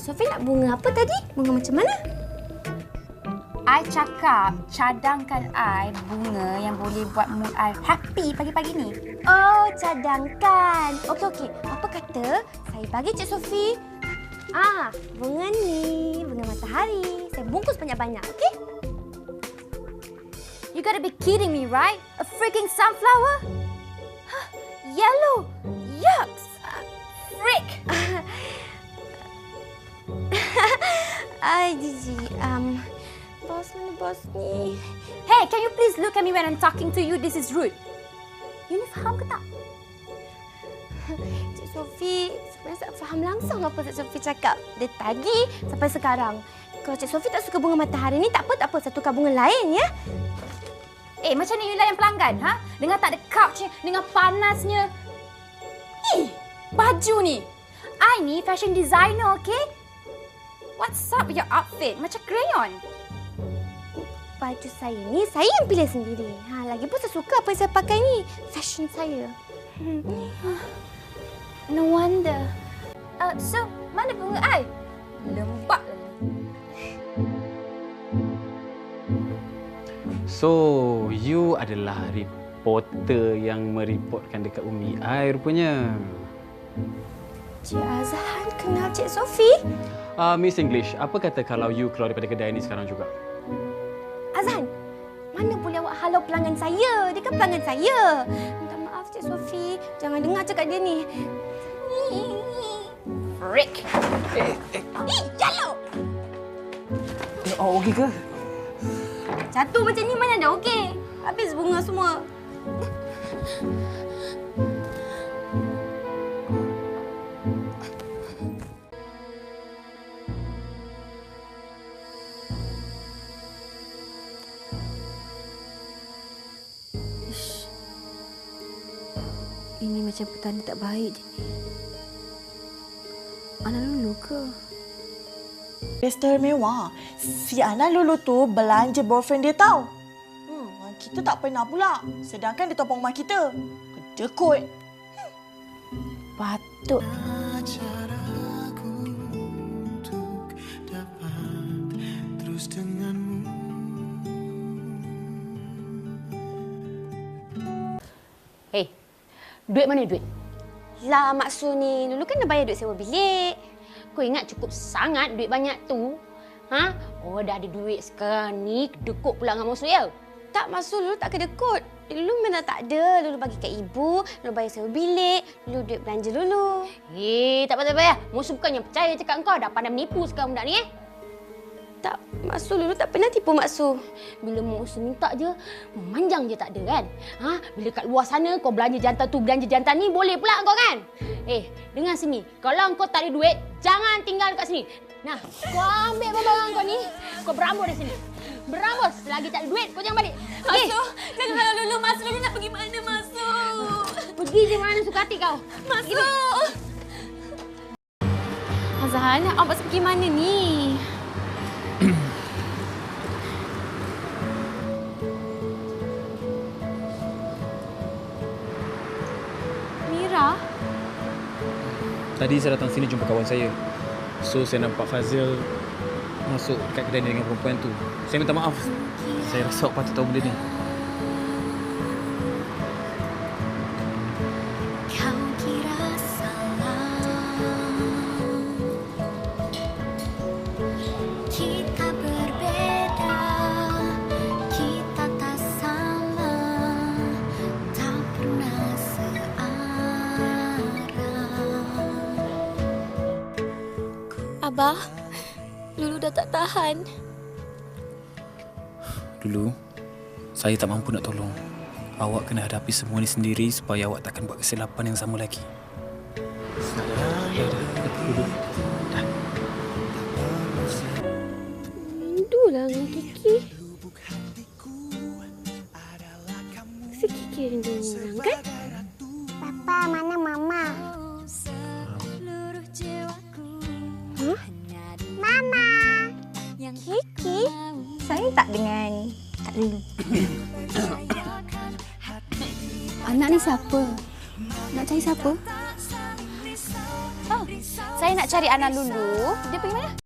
Sophie nak bunga apa tadi? Bunga macam mana? I cakap cadangkan I bunga yang boleh buat mood I happy pagi-pagi ni. Oh, cadangkan. Okey. Apa kata saya bagi Cik Sophie bunga ni, bunga matahari. Saya bungkus banyak-banyak, okey? You gotta be kidding me, right? A freaking sunflower? Huh, yellow. Yucks. Frick. Gigi. Bos ni. Hey, can you please look at me when I'm talking to you? This is rude. You ni faham ke tak? Cik Sophie, sebenarnya tak faham langsung apa Cik Sophie cakap. Dari tadi sampai sekarang. Kalau Cik Sophie tak suka bunga matahari ni, tak apa. Saya tukar bunga lain, ya? Macam ni you layan pelanggan, ha? Dengan tak ada couchnya, dengan panasnya. Baju ni. I ni fashion designer, okay? What's up with your outfit? Macam crayon. Baju saya ni, saya yang pilih sendiri. Lagipun saya suka apa yang saya pakai ni. Fashion saya. No wonder. So, mana bunga I? Lembab lagi. So, you adalah reporter yang mereportkan dekat Umi I rupanya. Cik Azhan kenal Cik Sophie? Miss English, apa kata kalau you keluar daripada kedai ni sekarang juga? Azhan, mana boleh awak halau pelanggan saya? Dia kan pelanggan saya. Minta maaf Cik Sophie. Jangan dengar cakap dia ni. Frick. Jalo! Okey ke? Jatuh macam ni mana dah okey. Habis bunga semua. Ini macam petanda tak baik je ni. Ana Lulu ke? Pesta mewah. Si Ana Lulu tu belanja boyfriend dia tahu. Kita tak pernah pula. Sedangkan dia topang rumah kita. Kedekut. Patut. Hey, duit mana duit? Lah maksud ni, Lulu kan dah bayar duit sewa bilik. Kau ingat cukup sangat duit banyak tu? Ha? Oh, dah ada duit sekarang ni, kedekut pula dengan maksud ya? Tak, maksud Lulu tak kedekut. Lulu memang tak ada. Lulu bagi kat ibu, Lulu bayar sewa bilik, Lulu duit belanja Lulu. Tak payah. Maksud bukannya percaya cakap kau dah pandai menipu sekarang budak ni Tak, maksud Lulu tak pernah tipu maksud. Bila maksud minta je, memanjang je tak ada kan? Ha? Bila kat luar sana kau belanja jantan tu, belanja jantan ni, boleh pula kau kan? Dengar sini. Kalau kau tak ada duit, jangan tinggal kat sini. Nah, kau ambil barang kau ni, kau berambut dari sini. Berambut. Selagi tak ada duit, kau jangan balik. Masuk, jangan halau Lulu. Masuk, Lulu nak pergi mana? Masuk. Pergi je mana suka hati kau. Masuk. Azhan, awak pergi mana ni? Mira? Tadi saya datang sini jumpa kawan saya. So, saya nampak Fazil masuk kat kedai ni dengan perempuan tu. Saya minta maaf. Saya rasa awak patut tahu benda ni. Abah, Lulu dah tak tahan. Dulu, saya tak mampu nak tolong. Awak kena hadapi semua ni sendiri supaya awak takkan buat kesilapan yang sama lagi. Duduk. Rindulah dengan Kiki. Si Kiki rindu orang kan? Papa, mana Mama? Huh? Mama! Kiki? Saya tak dengan Kak Lulu. Anak ni siapa? Nak cari siapa? Saya nak nak cari Ana Lulu. Dia pergi mana?